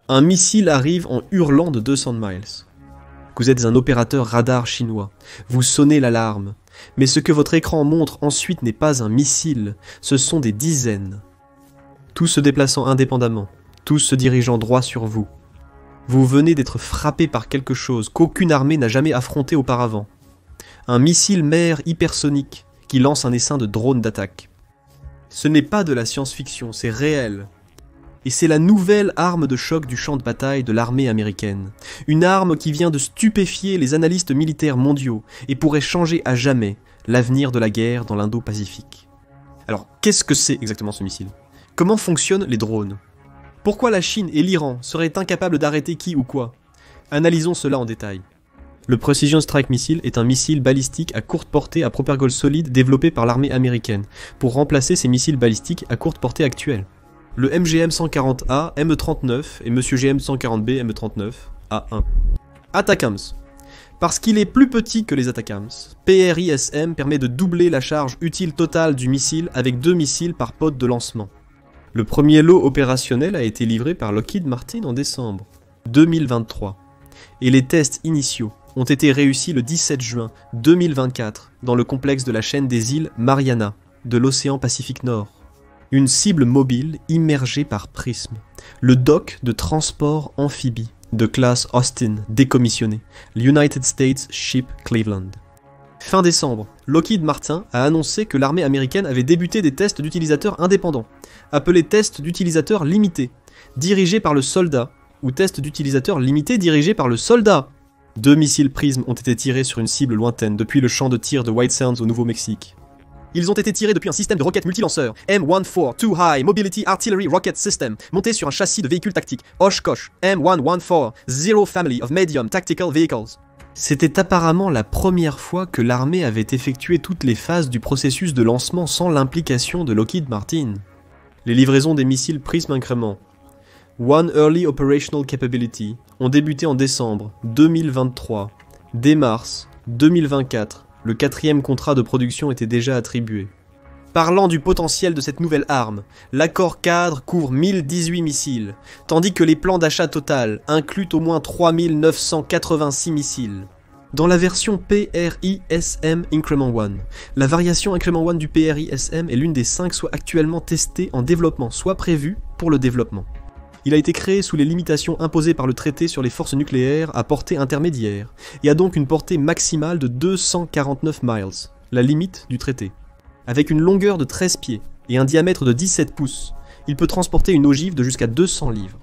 Un missile arrive en hurlant de 200 miles. Vous êtes un opérateur radar chinois. Vous sonnez l'alarme. Mais ce que votre écran montre ensuite n'est pas un missile, ce sont des dizaines. Tous se déplaçant indépendamment, tous se dirigeant droit sur vous. Vous venez d'être frappé par quelque chose qu'aucune armée n'a jamais affronté auparavant. Un missile mer hypersonique qui lance un essaim de drones d'attaque. Ce n'est pas de la science-fiction, c'est réel. Et c'est la nouvelle arme de choc du champ de bataille de l'armée américaine. Une arme qui vient de stupéfier les analystes militaires mondiaux et pourrait changer à jamais l'avenir de la guerre dans l'Indo-Pacifique. Alors, qu'est-ce que c'est exactement ce missile? Comment fonctionnent les drones? Pourquoi la Chine et l'Iran seraient incapables d'arrêter qui ou quoi? Analysons cela en détail. Le Precision Strike Missile est un missile balistique à courte portée à propergol solide développé par l'armée américaine pour remplacer ses missiles balistiques à courte portée actuels. Le MGM-140A, ME-39 et Monsieur GM-140B, ME-39, A1. ATACMS. Parce qu'il est plus petit que les ATACMS, PRISM permet de doubler la charge utile totale du missile avec 2 missiles par pod de lancement. Le premier lot opérationnel a été livré par Lockheed Martin en décembre 2023. Et les tests initiaux ont été réussis le 17 juin 2024 dans le complexe de la chaîne des îles Mariana de l'océan Pacifique Nord. Une cible mobile immergée par prisme. Le dock de transport amphibie de classe Austin décommissionné. L'United States Ship Cleveland. Fin décembre, Lockheed Martin a annoncé que l'armée américaine avait débuté des tests d'utilisateurs indépendants, appelés tests d'utilisateurs limités, dirigés par le soldat, ou tests d'utilisateurs limités dirigés par le soldat. 2 missiles prismes ont été tirés sur une cible lointaine depuis le champ de tir de White Sands au Nouveau-Mexique. Ils ont été tirés depuis un système de roquettes multilanceurs, M14 Too High Mobility Artillery Rocket System, monté sur un châssis de véhicule tactique, Oshkosh M114 Zero Family of Medium Tactical Vehicles. C'était apparemment la première fois que l'armée avait effectué toutes les phases du processus de lancement sans l'implication de Lockheed Martin. Les livraisons des missiles Prism Increment One Early Operational Capability ont débuté en décembre 2023. Dès mars 2024, le 4e contrat de production était déjà attribué. Parlant du potentiel de cette nouvelle arme, l'accord cadre couvre 1018 missiles, tandis que les plans d'achat total incluent au moins 3986 missiles. Dans la version PRISM Increment 1, la variation Increment 1 du PRISM est l'une des 5 soit actuellement testées en développement, soit prévues pour le développement. Il a été créé sous les limitations imposées par le traité sur les forces nucléaires à portée intermédiaire, et a donc une portée maximale de 249 miles, la limite du traité. Avec une longueur de 13 pieds et un diamètre de 17 pouces, il peut transporter une ogive de jusqu'à 200 livres.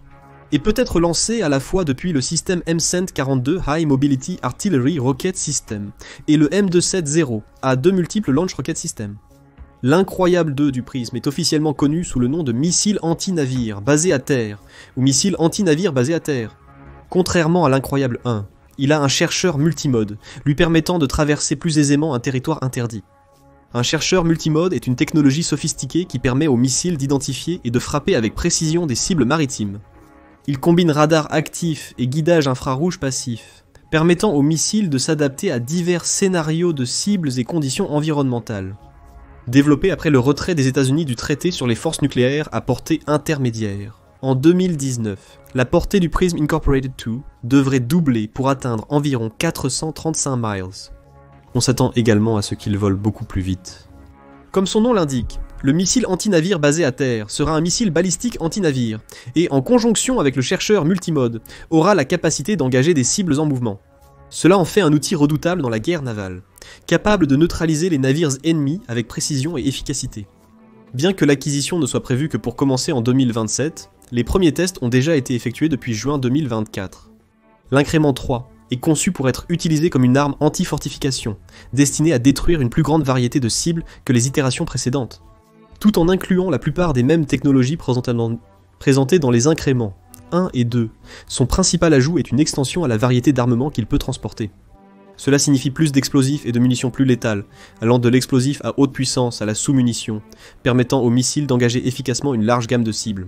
Et peut être lancé à la fois depuis le système M142 High Mobility Artillery Rocket System et le M270 à 2 multiples Launch Rocket System. L'Incroyable 2 du Prisme est officiellement connu sous le nom de missile anti-navire basé à terre, ou missile anti-navire basé à terre. Contrairement à l'Incroyable 1, il a un chercheur multimode, lui permettant de traverser plus aisément un territoire interdit. Un chercheur multimode est une technologie sophistiquée qui permet aux missiles d'identifier et de frapper avec précision des cibles maritimes. Il combine radar actif et guidage infrarouge passif, permettant aux missiles de s'adapter à divers scénarios de cibles et conditions environnementales. Développé après le retrait des États-Unis du traité sur les forces nucléaires à portée intermédiaire. En 2019, la portée du Prism Incorporated 2 devrait doubler pour atteindre environ 435 miles. On s'attend également à ce qu'il vole beaucoup plus vite. Comme son nom l'indique, le missile anti-navire basé à terre sera un missile balistique anti-navire, et en conjonction avec le chercheur multimode, aura la capacité d'engager des cibles en mouvement. Cela en fait un outil redoutable dans la guerre navale, capable de neutraliser les navires ennemis avec précision et efficacité. Bien que l'acquisition ne soit prévue que pour commencer en 2027, les premiers tests ont déjà été effectués depuis juin 2024. L'Incrément 3 est conçu pour être utilisé comme une arme anti-fortification, destinée à détruire une plus grande variété de cibles que les itérations précédentes, tout en incluant la plupart des mêmes technologies présentées dans les incréments 1 et 2. Son principal ajout est une extension à la variété d'armements qu'il peut transporter. Cela signifie plus d'explosifs et de munitions plus létales, allant de l'explosif à haute puissance à la sous-munition, permettant aux missiles d'engager efficacement une large gamme de cibles.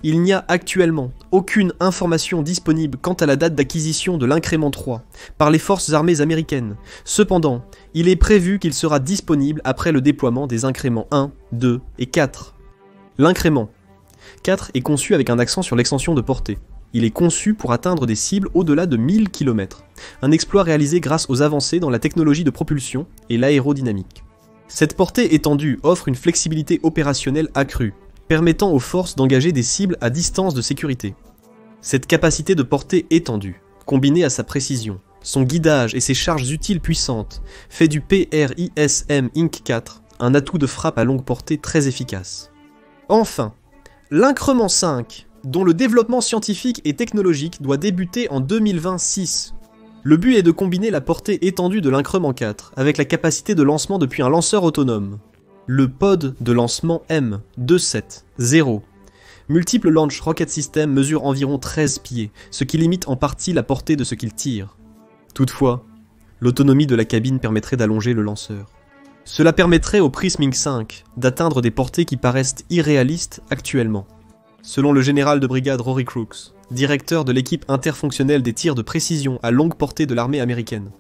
Il n'y a actuellement aucune information disponible quant à la date d'acquisition de l'Incrément 3 par les forces armées américaines. Cependant, il est prévu qu'il sera disponible après le déploiement des Incréments 1, 2 et 4. L'Incrément 4 est conçu avec un accent sur l'extension de portée. Il est conçu pour atteindre des cibles au-delà de 1000 km, un exploit réalisé grâce aux avancées dans la technologie de propulsion et l'aérodynamique. Cette portée étendue offre une flexibilité opérationnelle accrue, permettant aux forces d'engager des cibles à distance de sécurité. Cette capacité de portée étendue, combinée à sa précision, son guidage et ses charges utiles puissantes, fait du PRISM Inc 4 un atout de frappe à longue portée très efficace. Enfin, l'increment 5, dont le développement scientifique et technologique doit débuter en 2026. Le but est de combiner la portée étendue de l'increment 4 avec la capacité de lancement depuis un lanceur autonome. Le pod de lancement M270. Multiple Launch Rocket System mesure environ 13 pieds, ce qui limite en partie la portée de ce qu'il tire. Toutefois, l'autonomie de la cabine permettrait d'allonger le lanceur. Cela permettrait au Prism Inc 5 d'atteindre des portées qui paraissent irréalistes actuellement. Selon le général de brigade Rory Crooks, directeur de l'équipe interfonctionnelle des tirs de précision à longue portée de l'armée américaine.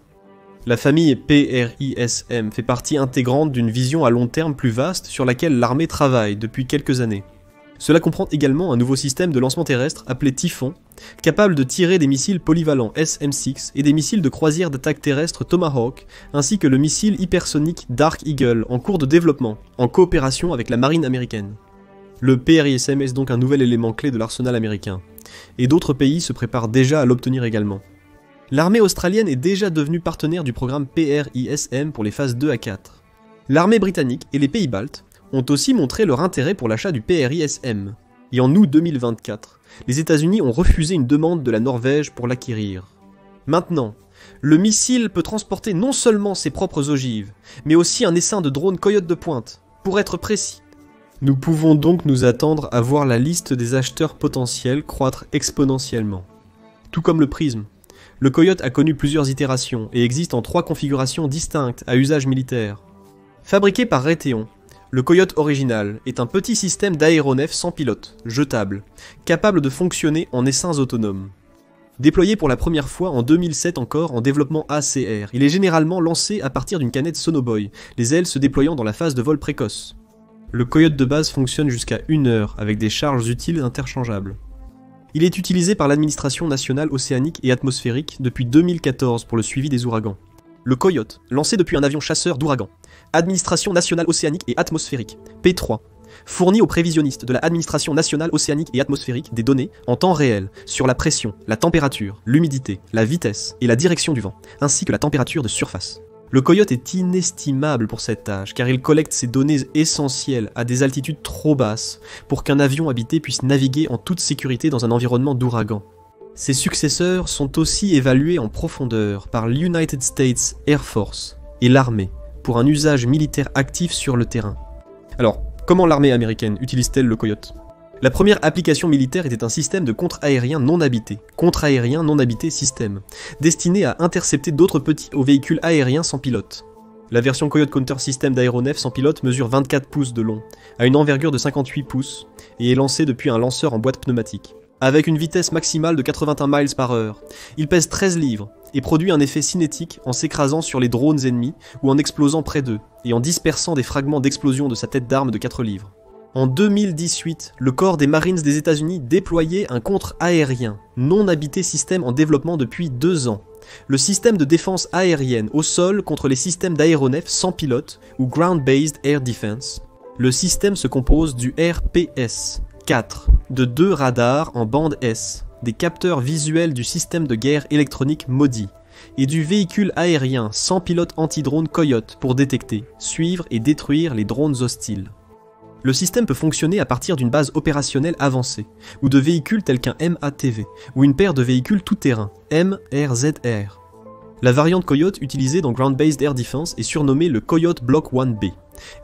La famille PRISM fait partie intégrante d'une vision à long terme plus vaste sur laquelle l'armée travaille depuis quelques années. Cela comprend également un nouveau système de lancement terrestre appelé Typhon, capable de tirer des missiles polyvalents SM-6 et des missiles de croisière d'attaque terrestre Tomahawk, ainsi que le missile hypersonique Dark Eagle en cours de développement, en coopération avec la marine américaine. Le PRISM est donc un nouvel élément clé de l'arsenal américain, et d'autres pays se préparent déjà à l'obtenir également. L'armée australienne est déjà devenue partenaire du programme PRISM pour les phases 2 à 4. L'armée britannique et les pays baltes ont aussi montré leur intérêt pour l'achat du PRISM, et en août 2024, les États-Unis ont refusé une demande de la Norvège pour l'acquérir. Maintenant, le missile peut transporter non seulement ses propres ogives, mais aussi un essaim de drones Coyote de pointe, pour être précis. Nous pouvons donc nous attendre à voir la liste des acheteurs potentiels croître exponentiellement. Tout comme le Prism, le Coyote a connu plusieurs itérations et existe en 3 configurations distinctes à usage militaire. Fabriqué par Raytheon, le Coyote original est un petit système d'aéronef sans pilote, jetable, capable de fonctionner en essaims autonomes. Déployé pour la première fois en 2007 encore en développement ACR, il est généralement lancé à partir d'une canette Sonoboy, les ailes se déployant dans la phase de vol précoce. Le Coyote de base fonctionne jusqu'à 1 heure avec des charges utiles interchangeables. Il est utilisé par l'administration nationale océanique et atmosphérique depuis 2014 pour le suivi des ouragans. Le Coyote, lancé depuis un avion chasseur d'ouragan, Administration nationale océanique et atmosphérique, P3, fournit aux prévisionnistes de la Administration nationale océanique et atmosphérique des données en temps réel sur la pression, la température, l'humidité, la vitesse et la direction du vent, ainsi que la température de surface. Le Coyote est inestimable pour cette tâche, car il collecte ces données essentielles à des altitudes trop basses pour qu'un avion habité puisse naviguer en toute sécurité dans un environnement d'ouragan. Ses successeurs sont aussi évalués en profondeur par l'United States Air Force et l'armée, pour un usage militaire actif sur le terrain. Alors, comment l'armée américaine utilise-t-elle le Coyote ? La première application militaire était un système de contre-aérien non habité, contre-aérien non habité système, destiné à intercepter d'autres petits véhicules aériens sans pilote. La version Coyote Counter System d'aéronef sans pilote mesure 24 pouces de long, a une envergure de 58 pouces, et est lancé depuis un lanceur en boîte pneumatique. Avec une vitesse maximale de 81 miles par heure, il pèse 13 livres, et produit un effet cinétique en s'écrasant sur les drones ennemis ou en explosant près d'eux, et en dispersant des fragments d'explosion de sa tête d'arme de 4 livres. En 2018, le corps des Marines des États-Unis déployait un contre-aérien, non habité système en développement depuis 2 ans. Le système de défense aérienne au sol contre les systèmes d'aéronefs sans pilote, ou Ground Based Air Defense. Le système se compose du RPS-4, de 2 radars en bande S, des capteurs visuels du système de guerre électronique MODI, et du véhicule aérien sans pilote anti-drone Coyote pour détecter, suivre et détruire les drones hostiles. Le système peut fonctionner à partir d'une base opérationnelle avancée, ou de véhicules tels qu'un MATV, ou une paire de véhicules tout-terrain, MRZR. La variante Coyote utilisée dans Ground Based Air Defense est surnommée le Coyote Block 1B.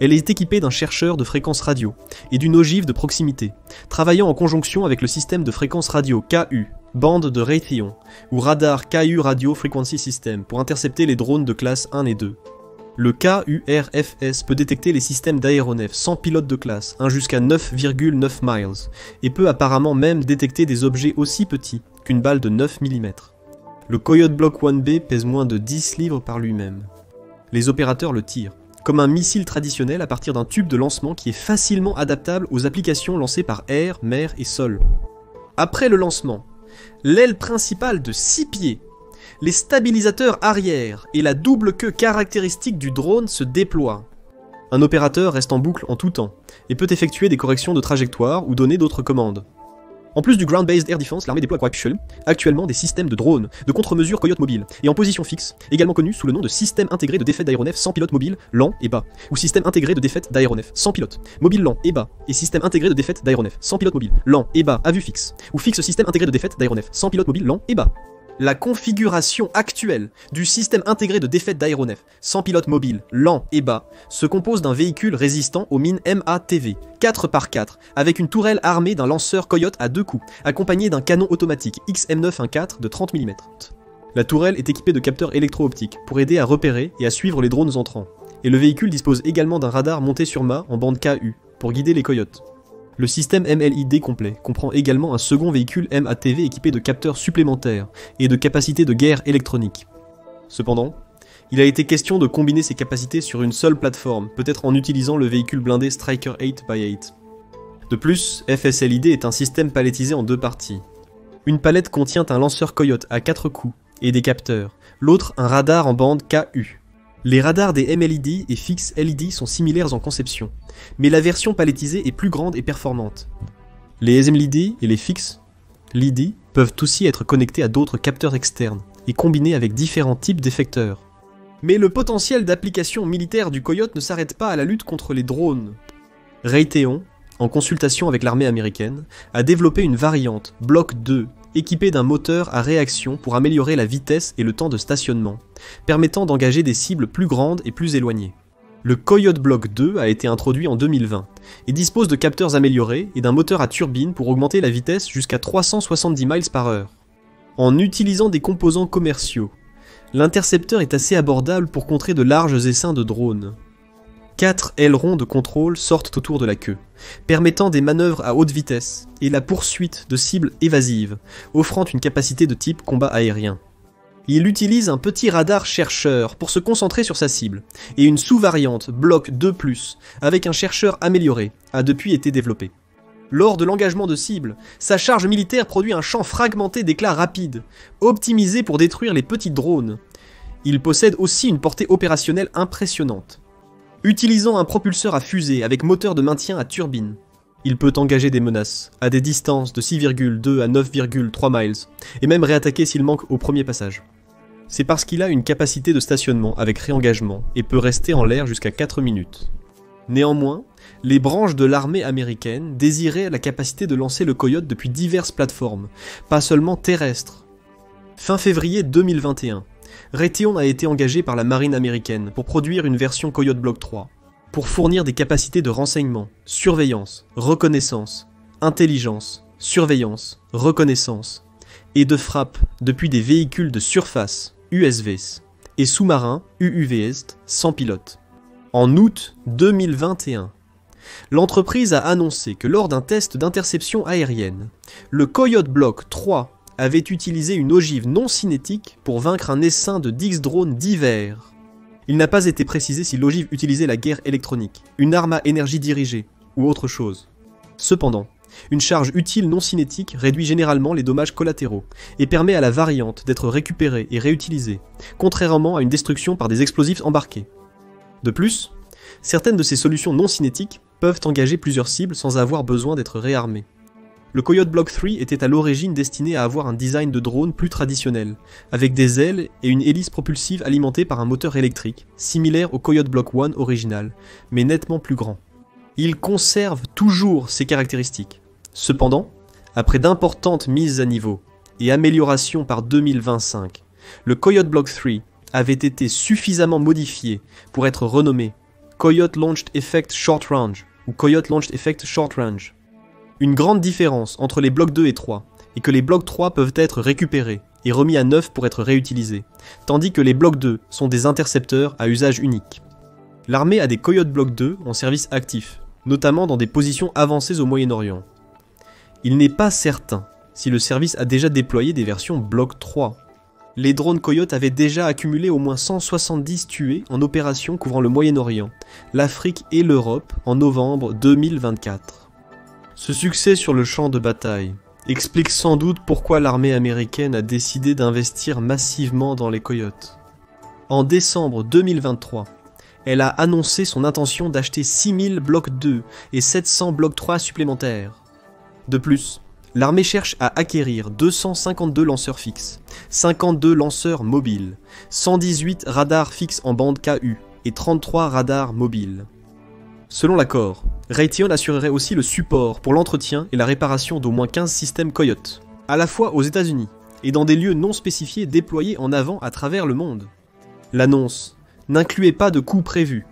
Elle est équipée d'un chercheur de fréquences radio et d'une ogive de proximité, travaillant en conjonction avec le système de fréquences radio KU, bande de Raytheon, ou radar KU Radio Frequency System pour intercepter les drones de classe 1 et 2. Le KURFS peut détecter les systèmes d'aéronefs sans pilote de classe, jusqu'à 9,9 miles, et peut apparemment même détecter des objets aussi petits qu'une balle de 9 mm. Le Coyote Block 1B pèse moins de 10 livres par lui-même. Les opérateurs le tirent, comme un missile traditionnel à partir d'un tube de lancement qui est facilement adaptable aux applications lancées par air, mer et sol. Après le lancement, L'aile principale de 6 pieds, les stabilisateurs arrière et la double queue caractéristique du drone se déploient. Un opérateur reste en boucle en tout temps et peut effectuer des corrections de trajectoire ou donner d'autres commandes. En plus du Ground-Based Air Defense, l'armée déploie actuellement des systèmes de drones, de contre-mesures Coyote mobile et en position fixe, également connus sous le nom de système intégré de défaite d'aéronefs sans pilote mobile, lent et bas, ou système intégré de défaite d'aéronefs sans pilote, mobile lent et bas, et système intégré de défaite d'aéronefs sans pilote mobile, lent et bas à vue fixe, ou fixe système intégré de défaite d'aéronefs sans pilote mobile lent et bas. La configuration actuelle du système intégré de défaite d'aéronefs sans pilote mobile, lent et bas, se compose d'un véhicule résistant aux mines MATV, 4x4, avec une tourelle armée d'un lanceur Coyote à 2 coups, accompagné d'un canon automatique XM914 de 30 mm. La tourelle est équipée de capteurs électro-optiques pour aider à repérer et à suivre les drones entrants, et le véhicule dispose également d'un radar monté sur mât en bande KU, pour guider les Coyotes. Le système MLID complet comprend également un second véhicule MATV équipé de capteurs supplémentaires et de capacités de guerre électronique. Cependant, il a été question de combiner ces capacités sur une seule plateforme, peut-être en utilisant le véhicule blindé Striker 8x8. De plus, FSLID est un système palettisé en 2 parties. Une palette contient un lanceur Coyote à 4 coups et des capteurs, l'autre un radar en bande KU. Les radars des MLID et Fix LED sont similaires en conception, mais la version palettisée est plus grande et performante. Les MLID et les Fix LED peuvent aussi être connectés à d'autres capteurs externes et combinés avec différents types d'effecteurs. Mais le potentiel d'application militaire du Coyote ne s'arrête pas à la lutte contre les drones. Raytheon, en consultation avec l'armée américaine, a développé une variante Block 2 équipée d'un moteur à réaction pour améliorer la vitesse et le temps de stationnement, permettant d'engager des cibles plus grandes et plus éloignées. Le Coyote Block 2 a été introduit en 2020 et dispose de capteurs améliorés et d'un moteur à turbine pour augmenter la vitesse jusqu'à 370 miles par heure. En utilisant des composants commerciaux, l'intercepteur est assez abordable pour contrer de larges essaims de drones. 4 ailerons de contrôle sortent autour de la queue, permettant des manœuvres à haute vitesse et la poursuite de cibles évasives, offrant une capacité de type combat aérien. Il utilise un petit radar chercheur pour se concentrer sur sa cible, et une sous-variante Block 2+, avec un chercheur amélioré, a depuis été développée. Lors de l'engagement de cible, sa charge militaire produit un champ fragmenté d'éclats rapides, optimisé pour détruire les petits drones. Il possède aussi une portée opérationnelle impressionnante. Utilisant un propulseur à fusée avec moteur de maintien à turbine, il peut engager des menaces à des distances de 6,2 à 9,3 miles, et même réattaquer s'il manque au premier passage. C'est parce qu'il a une capacité de stationnement avec réengagement et peut rester en l'air jusqu'à 4 minutes. Néanmoins, les branches de l'armée américaine désiraient la capacité de lancer le Coyote depuis diverses plateformes, pas seulement terrestres. Fin février 2021, Raytheon a été engagé par la marine américaine pour produire une version Coyote Block 3, pour fournir des capacités de renseignement, surveillance, reconnaissance, intelligence, surveillance, reconnaissance, et de frappe depuis des véhicules de surface, USVs, et sous-marins, UUVs, sans pilote. En août 2021, l'entreprise a annoncé que lors d'un test d'interception aérienne, le Coyote Block 3 avait utilisé une ogive non cinétique pour vaincre un essaim de 10 drones divers. Il n'a pas été précisé si l'ogive utilisait la guerre électronique, une arme à énergie dirigée, ou autre chose. Cependant, une charge utile non cinétique réduit généralement les dommages collatéraux, et permet à la variante d'être récupérée et réutilisée, contrairement à une destruction par des explosifs embarqués. De plus, certaines de ces solutions non cinétiques peuvent engager plusieurs cibles sans avoir besoin d'être réarmées. Le Coyote Block 3 était à l'origine destiné à avoir un design de drone plus traditionnel, avec des ailes et une hélice propulsive alimentée par un moteur électrique, similaire au Coyote Block 1 original, mais nettement plus grand. Il conserve toujours ces caractéristiques. Cependant, après d'importantes mises à niveau et améliorations par 2025, le Coyote Block 3 avait été suffisamment modifié pour être renommé Coyote Launched Effect Short Range ou Coyote Launched Effect Short Range. Une grande différence entre les blocs 2 et 3 est que les blocs 3 peuvent être récupérés et remis à neuf pour être réutilisés, tandis que les blocs 2 sont des intercepteurs à usage unique. L'armée a des Coyote Block 2 en service actif, notamment dans des positions avancées au Moyen-Orient. Il n'est pas certain si le service a déjà déployé des versions Block 3. Les drones Coyote avaient déjà accumulé au moins 170 tués en opération couvrant le Moyen-Orient, l'Afrique et l'Europe en novembre 2024. Ce succès sur le champ de bataille explique sans doute pourquoi l'armée américaine a décidé d'investir massivement dans les Coyotes. En décembre 2023, elle a annoncé son intention d'acheter 6000 Block 2 et 700 Block 3 supplémentaires. De plus, l'armée cherche à acquérir 252 lanceurs fixes, 52 lanceurs mobiles, 118 radars fixes en bande KU et 33 radars mobiles. Selon l'accord, Raytheon assurerait aussi le support pour l'entretien et la réparation d'au moins 15 systèmes Coyote, à la fois aux États-Unis et dans des lieux non spécifiés déployés en avant à travers le monde. L'annonce n'incluait pas de coût prévu,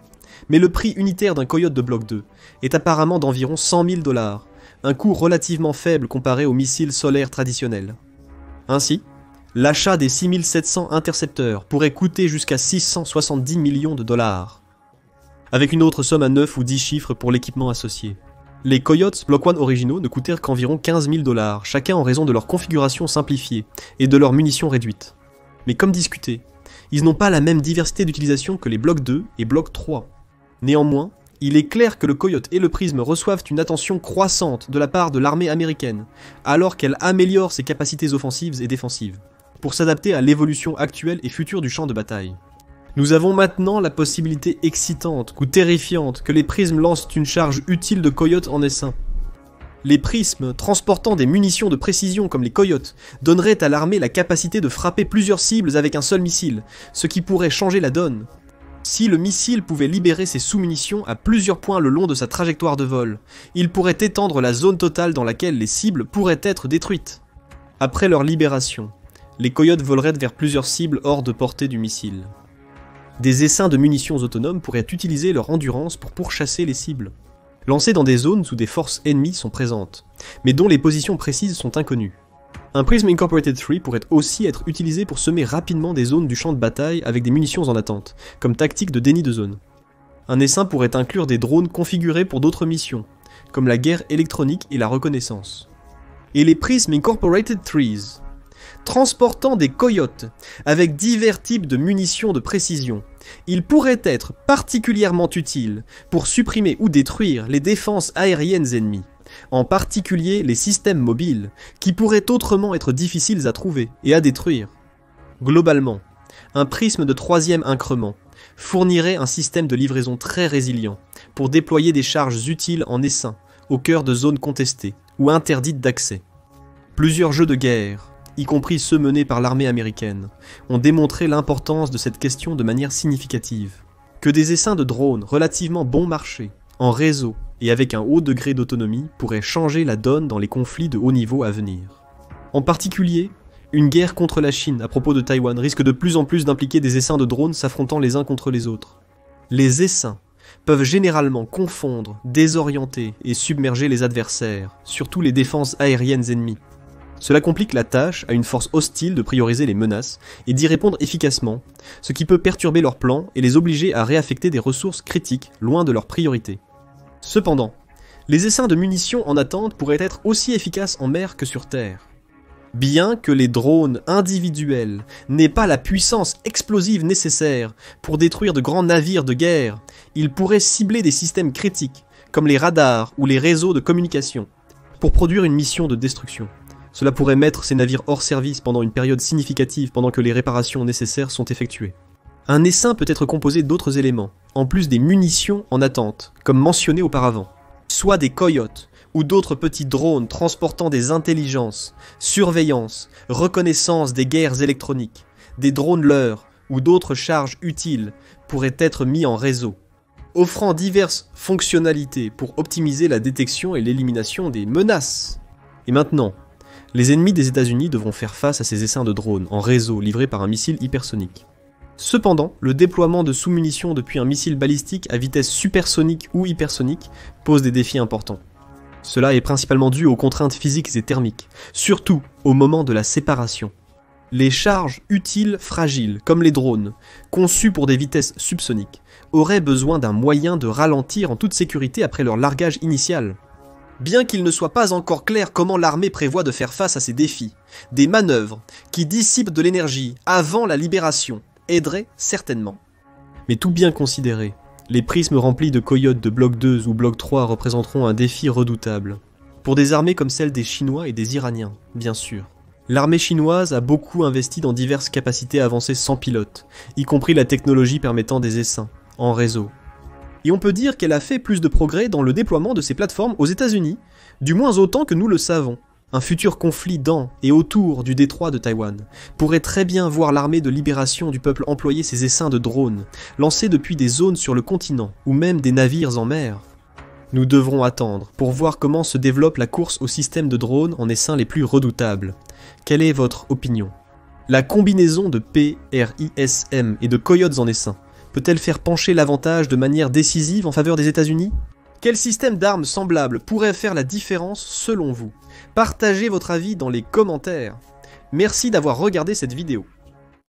mais le prix unitaire d'un Coyote de Block 2 est apparemment d'environ 100 000 $, un coût relativement faible comparé aux missiles solaires traditionnels. Ainsi, l'achat des 6700 intercepteurs pourrait coûter jusqu'à 670 millions de $, avec une autre somme à 9 ou 10 chiffres pour l'équipement associé. Les Coyotes Block 1 originaux ne coûtèrent qu'environ 15 000 $, chacun en raison de leur configuration simplifiée et de leurs munitions réduites. Mais comme discuté, ils n'ont pas la même diversité d'utilisation que les Block 2 et Block 3. Néanmoins, il est clair que le Coyote et le Prism reçoivent une attention croissante de la part de l'armée américaine, alors qu'elle améliore ses capacités offensives et défensives, pour s'adapter à l'évolution actuelle et future du champ de bataille. Nous avons maintenant la possibilité excitante ou terrifiante que les prismes lancent une charge utile de Coyote en essaim. Les prismes, transportant des munitions de précision comme les Coyotes, donneraient à l'armée la capacité de frapper plusieurs cibles avec un seul missile, ce qui pourrait changer la donne. Si le missile pouvait libérer ses sous-munitions à plusieurs points le long de sa trajectoire de vol, il pourrait étendre la zone totale dans laquelle les cibles pourraient être détruites. Après leur libération, les Coyotes voleraient vers plusieurs cibles hors de portée du missile. Des essaims de munitions autonomes pourraient utiliser leur endurance pour pourchasser les cibles, lancées dans des zones où des forces ennemies sont présentes, mais dont les positions précises sont inconnues. Un Prism Incorporated 3 pourrait aussi être utilisé pour semer rapidement des zones du champ de bataille avec des munitions en attente, comme tactique de déni de zone. Un essaim pourrait inclure des drones configurés pour d'autres missions, comme la guerre électronique et la reconnaissance. Et les Prism Incorporated 3s, transportant des Coyotes avec divers types de munitions de précision, ils pourraient être particulièrement utiles pour supprimer ou détruire les défenses aériennes ennemies, en particulier les systèmes mobiles, qui pourraient autrement être difficiles à trouver et à détruire. Globalement, un prisme de 3e increment fournirait un système de livraison très résilient pour déployer des charges utiles en essaim, au cœur de zones contestées ou interdites d'accès. Plusieurs jeux de guerre, y compris ceux menés par l'armée américaine, ont démontré l'importance de cette question de manière significative. Que des essaims de drones relativement bon marché, en réseau et avec un haut degré d'autonomie pourraient changer la donne dans les conflits de haut niveau à venir. En particulier, une guerre contre la Chine à propos de Taïwan risque de plus en plus d'impliquer des essaims de drones s'affrontant les uns contre les autres. Les essaims peuvent généralement confondre, désorienter et submerger les adversaires, surtout les défenses aériennes ennemies. Cela complique la tâche à une force hostile de prioriser les menaces et d'y répondre efficacement, ce qui peut perturber leurs plans et les obliger à réaffecter des ressources critiques loin de leurs priorités. Cependant, les essaims de munitions en attente pourraient être aussi efficaces en mer que sur terre. Bien que les drones individuels n'aient pas la puissance explosive nécessaire pour détruire de grands navires de guerre, ils pourraient cibler des systèmes critiques, comme les radars ou les réseaux de communication, pour produire une mission de destruction. Cela pourrait mettre ces navires hors service pendant une période significative pendant que les réparations nécessaires sont effectuées. Un essaim peut être composé d'autres éléments, en plus des munitions en attente, comme mentionné auparavant. Soit des Coyotes, ou d'autres petits drones transportant des intelligences, surveillance, reconnaissance des guerres électroniques, des drones leurres, ou d'autres charges utiles pourraient être mis en réseau, offrant diverses fonctionnalités pour optimiser la détection et l'élimination des menaces. Et maintenant, les ennemis des États-Unis devront faire face à ces essaims de drones en réseau livrés par un missile hypersonique. Cependant, le déploiement de sous-munitions depuis un missile balistique à vitesse supersonique ou hypersonique pose des défis importants. Cela est principalement dû aux contraintes physiques et thermiques, surtout au moment de la séparation. Les charges utiles fragiles, comme les drones, conçus pour des vitesses subsoniques, auraient besoin d'un moyen de ralentir en toute sécurité après leur largage initial. Bien qu'il ne soit pas encore clair comment l'armée prévoit de faire face à ces défis, des manœuvres qui dissipent de l'énergie avant la libération aideraient certainement. Mais tout bien considéré, les prismes remplis de Coyotes de Bloc 2 ou Bloc 3 représenteront un défi redoutable. Pour des armées comme celle des Chinois et des Iraniens, bien sûr. L'armée chinoise a beaucoup investi dans diverses capacités avancées sans pilote, y compris la technologie permettant des essaims, en réseau. Et on peut dire qu'elle a fait plus de progrès dans le déploiement de ces plateformes aux États-Unis, du moins autant que nous le savons. Un futur conflit dans et autour du détroit de Taïwan pourrait très bien voir l'armée de libération du peuple employer ses essaims de drones, lancés depuis des zones sur le continent, ou même des navires en mer. Nous devrons attendre pour voir comment se développe la course aux systèmes de drones en essaims les plus redoutables. Quelle est votre opinion? La combinaison de PRISM et de coyotes en essaim peut-elle faire pencher l'avantage de manière décisive en faveur des États-Unis? Quel système d'armes semblable pourrait faire la différence selon vous? Partagez votre avis dans les commentaires. Merci d'avoir regardé cette vidéo.